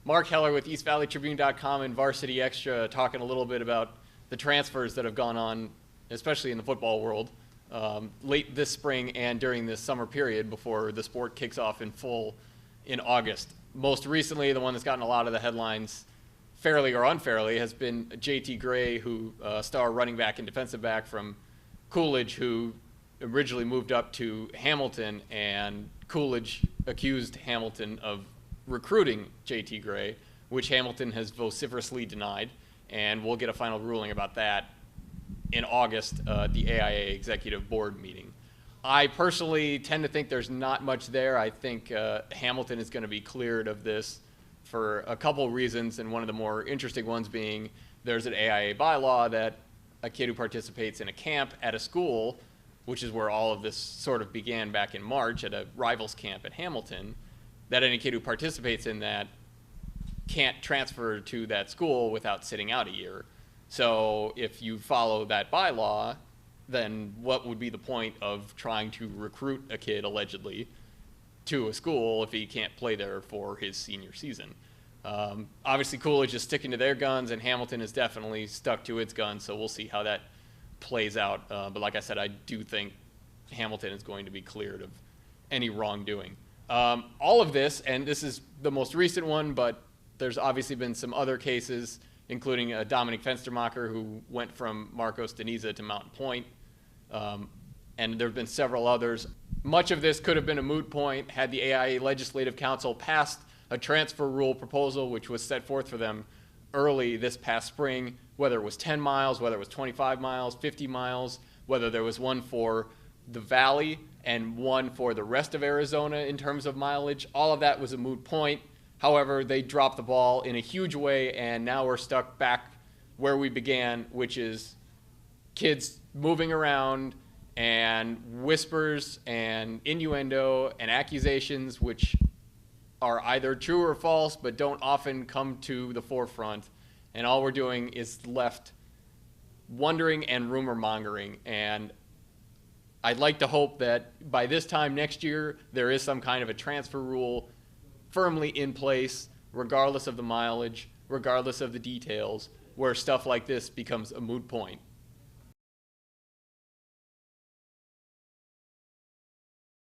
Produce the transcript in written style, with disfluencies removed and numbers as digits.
Mark Heller with EastValleyTribune.com and Varsity Xtra, talking a little bit about the transfers that have gone on, especially in the football world, late this spring and during this summer period before the sport kicks off in full in August. Most recently, the one that's gotten a lot of the headlines, fairly or unfairly, has been JT Gray, who star running back and defensive back from Coolidge, who originally moved up to Hamilton, and Coolidge accused Hamilton of recruiting JT Gray, which Hamilton has vociferously denied, and we'll get a final ruling about that in August at the AIA Executive Board meeting. I personally tend to think there's not much there. I think Hamilton is going to be cleared of this for a couple reasons, and one of the more interesting ones being there's an AIA bylaw that a kid who participates in a camp at a school, which is where all of this sort of began back in March at a rivals camp at Hamilton, that any kid who participates in that can't transfer to that school without sitting out a year. So if you follow that bylaw, then what would be the point of trying to recruit a kid allegedly to a school if he can't play there for his senior season? Obviously Coolidge is sticking to their guns, and Hamilton is definitely stuck to its guns, so we'll see how that plays out. But like I said, I do think Hamilton is going to be cleared of any wrongdoing. All of this, and this is the most recent one, but there's obviously been some other cases, including Dominic Fenstermacher, who went from Marcos Deniza to Mountain Point, and there have been several others. Much of this could have been a moot point had the AIA Legislative Council passed a transfer rule proposal, which was set forth for them early this past spring, whether it was 10 miles, whether it was 25 miles, 50 miles, whether there was one for the Valley and one for the rest of Arizona in terms of mileage. All of that was a moot point. However, they dropped the ball in a huge way, and now we're stuck back where we began, which is kids moving around and whispers and innuendo and accusations which are either true or false but don't often come to the forefront. And all we're doing is left wondering and rumor mongering. And I'd like to hope that by this time next year there is some kind of a transfer rule firmly in place, regardless of the mileage, regardless of the details, where stuff like this becomes a moot point.